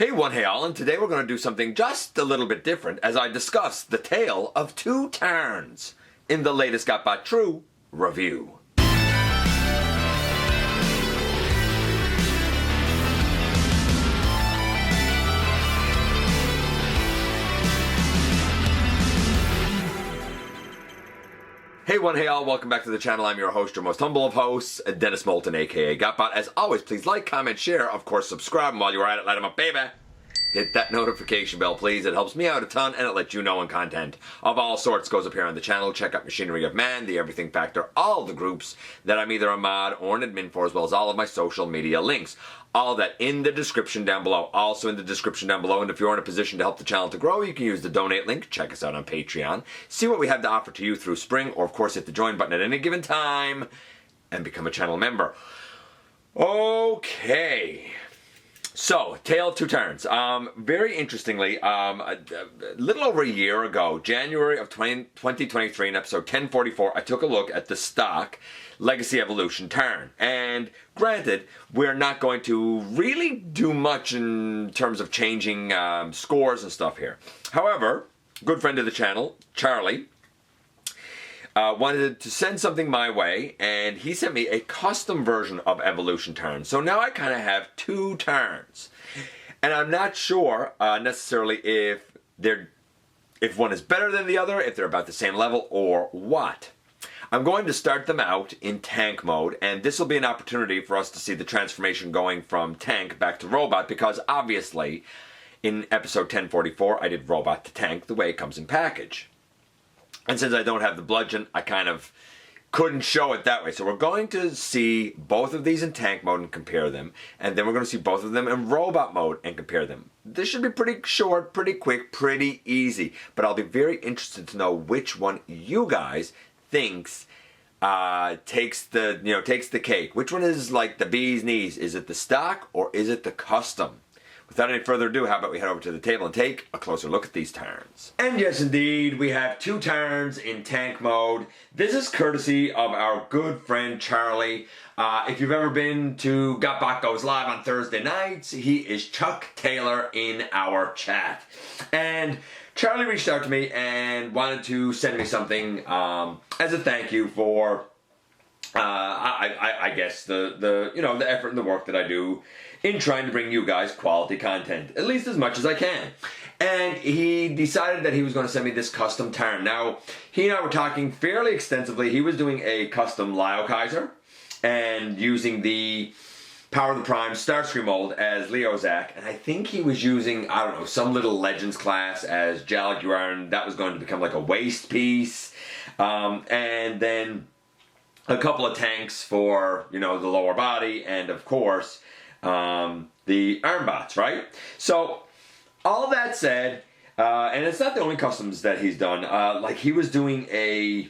Hey all, and today we're going to do something just a little bit different as I discuss the tale of two Tarns in the latest GotBot True review. Hey all, welcome back to the channel. I'm your host, your most humble of hosts, Dennis Moulton, aka GotBot. As always, please like, comment, share, of course subscribe, and while you're at it, light them up, baby. Hit that notification bell, please. It helps me out a ton, and it lets you know when content of all sorts goes up here on the channel. Check out Machinery of Man, The Everything Factor, all the groups that I'm either a mod or an admin for, as well as all of my social media links. All of that in the description down below. Also in the description down below, and if you're in a position to help the channel to grow, you can use the donate link. Check us out on Patreon. See what we have to offer to you through Spring, or of course hit the join button at any given time and become a channel member. Okay. So, Tale of Two Tarns. Very interestingly, a little over a year ago, January of 2023, in episode 1044, I took a look at the stock Legacy Evolution Tarn. And granted, we're not going to really do much in terms of changing scores and stuff here. However, good friend of the channel, Charlie, wanted to send something my way, and he sent me a custom version of Evolution Tarns. So now I kind of have two Tarns. And I'm not sure necessarily if one is better than the other, if they're about the same level, or what. I'm going to start them out in tank mode, and this will be an opportunity for us to see the transformation going from tank back to robot, because obviously in episode 1044 I did robot to tank the way it comes in package. And since I don't have the bludgeon, I kind of couldn't show it that way. So we're going to see both of these in tank mode and compare them. And then we're going to see both of them in robot mode and compare them. This should be pretty short, pretty quick, pretty easy. But I'll be very interested to know which one you guys thinks takes the cake. Which one is like the bee's knees? Is it the stock or is it the custom? Without any further ado, how about we head over to the table and take a closer look at these Tarns. And yes, indeed, we have two Tarns in tank mode. This is courtesy of our good friend Charlie. If you've ever been to GotBot Goes Live on Thursday nights, he is Chuck Taylor in our chat. And Charlie reached out to me and wanted to send me something as a thank you for, I guess, the effort and the work that I do in trying to bring you guys quality content, at least as much as I can. And he decided that he was going to send me this custom Tarn. Now, he and I were talking fairly extensively. He was doing a custom Leo Kaiser and using the Power of the Prime Starscream mold as Leo Zach, and I think he was using, I don't know, some little Legends class as Jaguar, and that was going to become like a waist piece. And then a couple of tanks for, the lower body, and of course, the armbots, right? So, all that said, and it's not the only customs that he's done. Like, he was doing a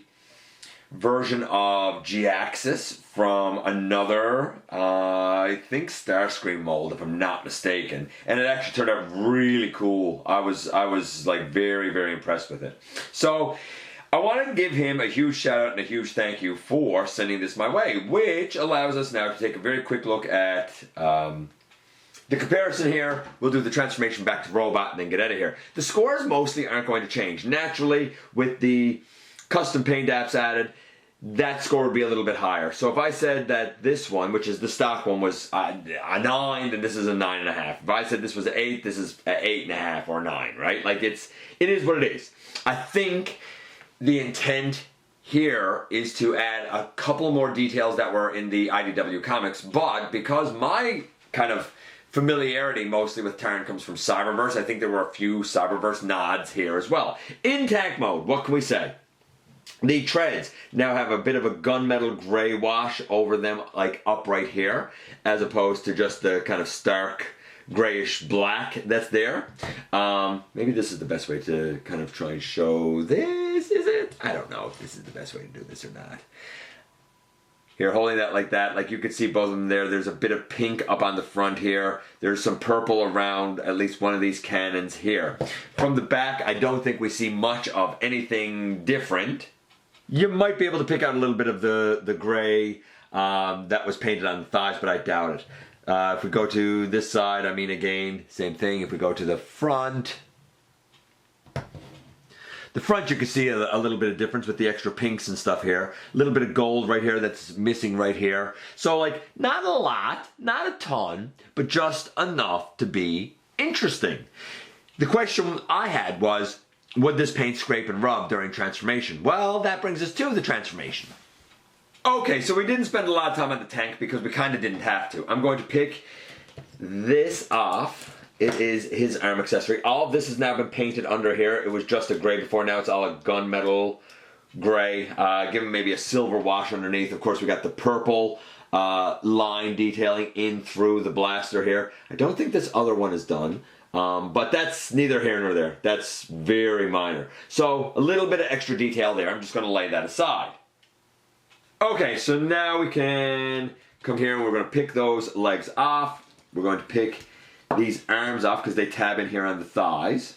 version of G-Axis from another, I think Starscream mold, if I'm not mistaken. And it actually turned out really cool. I was like very, very impressed with it. So, I wanted to give him a huge shout out and a huge thank you for sending this my way, which allows us now to take a very quick look at the comparison here. We'll do the transformation back to robot and then get out of here. The scores mostly aren't going to change. Naturally, with the custom paint apps added, that score would be a little bit higher. So if I said that this one, which is the stock one, was a 9, then this is a 9.5. If I said this was an 8, this is an 8.5 or 9, right? Like it is what it is. I think the intent here is to add a couple more details that were in the IDW comics, but because my kind of familiarity mostly with Tarn comes from Cyberverse, I think there were a few Cyberverse nods here as well. In tank mode, what can we say? The treads now have a bit of a gunmetal gray wash over them, like up right here, as opposed to just the kind of stark grayish black that's there. Maybe this is the best way to kind of try and show this, is it? I don't know if this is the best way to do this or not. Here, holding that like that, like you can see both of them there. There's a bit of pink up on the front here. There's some purple around at least one of these cannons here. From the back, I don't think we see much of anything different. You might be able to pick out a little bit of the gray that was painted on the thighs, but I doubt it. If we go to this side, I mean, again, same thing. If we go to the front you can see a little bit of difference with the extra pinks and stuff here. A little bit of gold right here that's missing right here. So like, not a lot, not a ton, but just enough to be interesting. The question I had was, would this paint scrape and rub during transformation? Well, that brings us to the transformation. Okay, so we didn't spend a lot of time on the tank because we kind of didn't have to. I'm going to pick this off. It is his arm accessory. All of this has now been painted under here. It was just a gray before. Now it's all a gunmetal gray. Give him maybe a silver wash underneath. Of course, we got the purple line detailing in through the blaster here. I don't think this other one is done. But that's neither here nor there. That's very minor. So a little bit of extra detail there. I'm just going to lay that aside. Okay, so now we can come here and we're going to pick those legs off. We're going to pick these arms off because they tab in here on the thighs.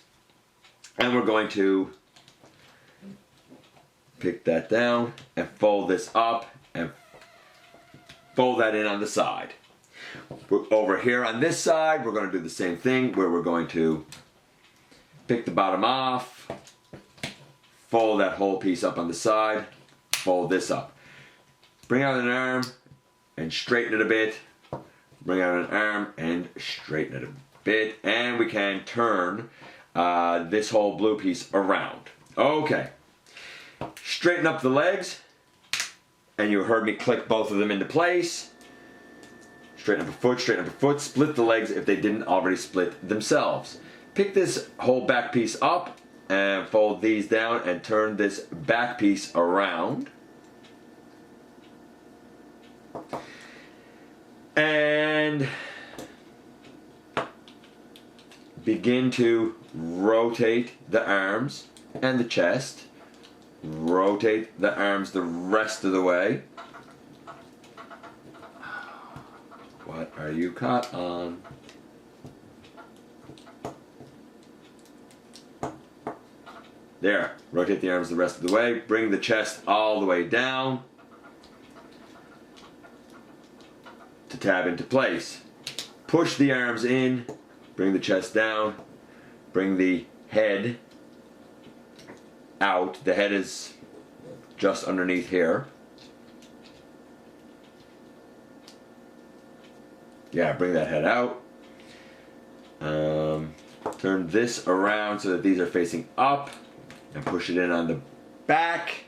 And we're going to pick that down and fold this up and fold that in on the side. Over here on this side, we're going to do the same thing where we're going to pick the bottom off, fold that whole piece up on the side, fold this up. Bring out an arm and straighten it a bit. Bring out an arm and straighten it a bit. And we can turn this whole blue piece around. Okay. Straighten up the legs. And you heard me click both of them into place. Straighten up a foot, straighten up a foot. Split the legs if they didn't already split themselves. Pick this whole back piece up and fold these down and turn this back piece around. And begin to rotate the arms and the chest. Rotate the arms the rest of the way. What are you caught on? There. Rotate the arms the rest of the way. Bring the chest all the way down to tab into place. Push the arms in. Bring the chest down. Bring the head out. The head is just underneath here. Yeah, bring that head out. Turn this around so that these are facing up and push it in on the back.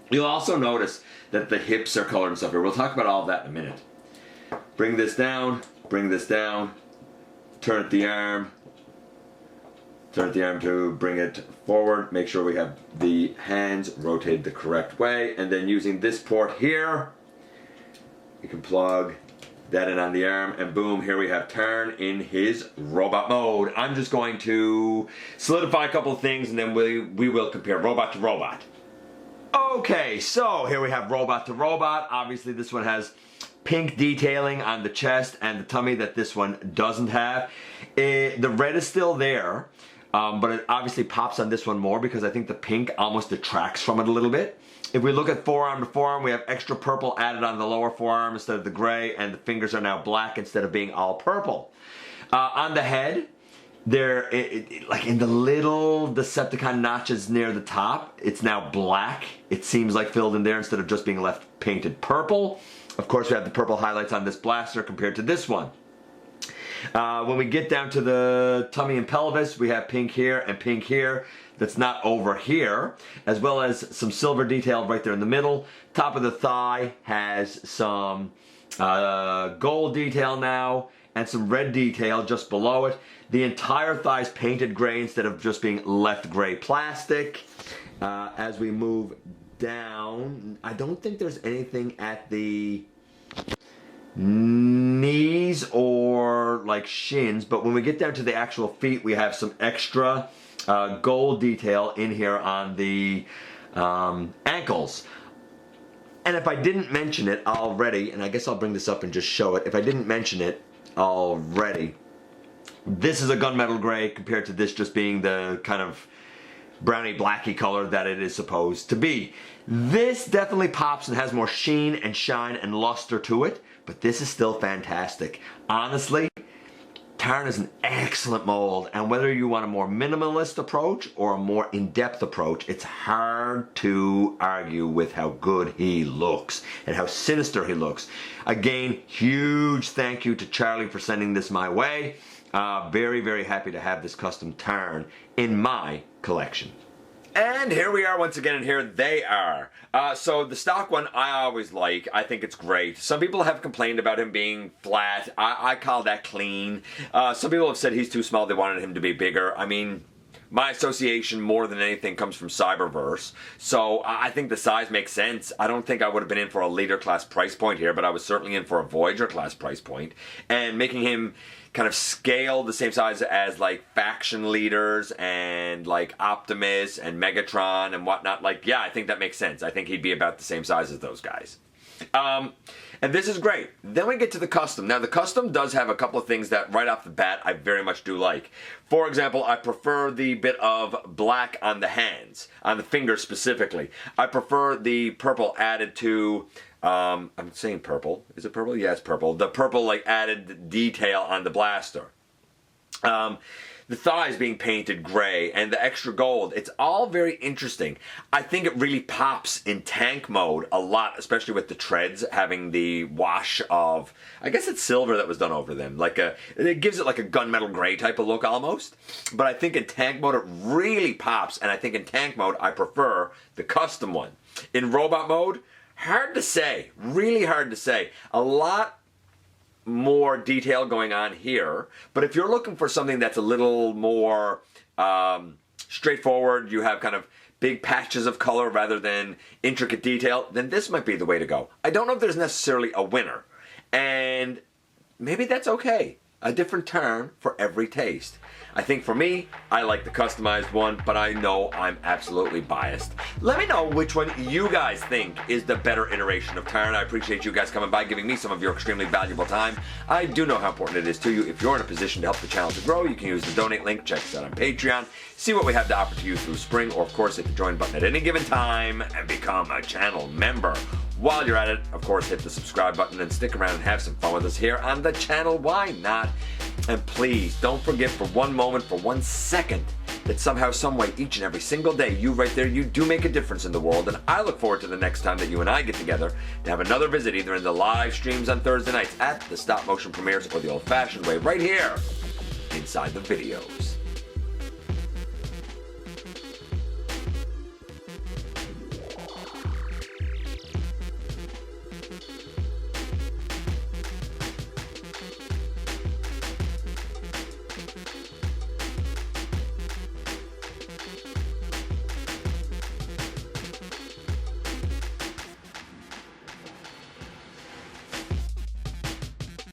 You'll also notice that the hips are colored and stuff here. We'll talk about all of that in a minute. Bring this down, turn at the arm to bring it forward. Make sure we have the hands rotated the correct way, and then using this port here, you can plug that in on the arm, and boom, here we have Tarn in his robot mode. I'm just going to solidify a couple of things and then we will compare robot to robot. Okay, so here we have robot to robot. Obviously this one has pink detailing on the chest and the tummy that this one doesn't have. The red is still there, but it obviously pops on this one more because I think the pink almost detracts from it a little bit. If we look at forearm to forearm, we have extra purple added on the lower forearm instead of the gray, and the fingers are now black instead of being all purple. On the head, there, like in the little Decepticon notches near the top, it's now black. It seems like filled in there instead of just being left painted purple. Of course, we have the purple highlights on this blaster compared to this one. When we get down to the tummy and pelvis, we have pink here and pink here. That's not over here, as well as some silver detail right there in the middle. Top of the thigh has some gold detail now and some red detail just below it. The entire thigh is painted gray instead of just being left gray plastic. As we move down, I don't think there's anything at the knees or like shins, but when we get down to the actual feet, we have some extra gold detail in here on the ankles. And if I didn't mention it already, and I guess I'll bring this up and just show it, if I didn't mention it already, this is a gunmetal gray compared to this just being the kind of browny blacky color that it is supposed to be. This definitely pops and has more sheen and shine and luster to it, but this is still fantastic. Honestly, Tarn is an excellent mold, and whether you want a more minimalist approach or a more in-depth approach, it's hard to argue with how good he looks and how sinister he looks. Again, huge thank you to Charlie for sending this my way. Very, very happy to have this custom Tarn in my collection. And here we are once again, and here they are. So the stock one I always like. I think it's great. Some people have complained about him being flat. I call that clean. Some people have said he's too small. They wanted him to be bigger. I mean, my association more than anything comes from Cyberverse. So I think the size makes sense. I don't think I would have been in for a leader class price point here, but I was certainly in for a Voyager class price point. And making him kind of scale the same size as like faction leaders and like Optimus and Megatron and whatnot, like, yeah, I think that makes sense. I think he'd be about the same size as those guys. And this is great. Then we get to the custom. Now the custom does have a couple of things that right off the bat I very much do like. For example, I prefer the bit of black on the hands, on the fingers specifically. I prefer the purple added to, I'm saying purple. Is it purple? Yeah, it's purple. The purple like added detail on the blaster. The thighs being painted gray and the extra gold. It's all very interesting. I think it really pops in tank mode a lot, especially with the treads having the wash of, I guess it's silver that was done over them. Like it gives it like a gunmetal gray type of look almost. But I think in tank mode it really pops, and I think in tank mode I prefer the custom one. In robot mode, hard to say. Really hard to say. A lot more detail going on here, but if you're looking for something that's a little more straightforward, you have kind of big patches of color rather than intricate detail, then this might be the way to go. I don't know if there's necessarily a winner, and maybe that's okay. A different Tarn for every taste. I think for me, I like the customized one, but I know I'm absolutely biased. Let me know which one you guys think is the better iteration of Tarn. I appreciate you guys coming by, giving me some of your extremely valuable time. I do know how important it is to you. If you're in a position to help the channel to grow, you can use the donate link, check us out on Patreon, see what we have to offer to you through spring, or of course hit the join button at any given time and become a channel member. While you're at it, of course, hit the subscribe button and stick around and have some fun with us here on the channel. Why not? And please, don't forget for one moment, for 1 second, that somehow, someway, each and every single day, you right there, you do make a difference in the world. And I look forward to the next time that you and I get together to have another visit, either in the live streams on Thursday nights at the stop motion premieres or the old-fashioned way right here inside the videos.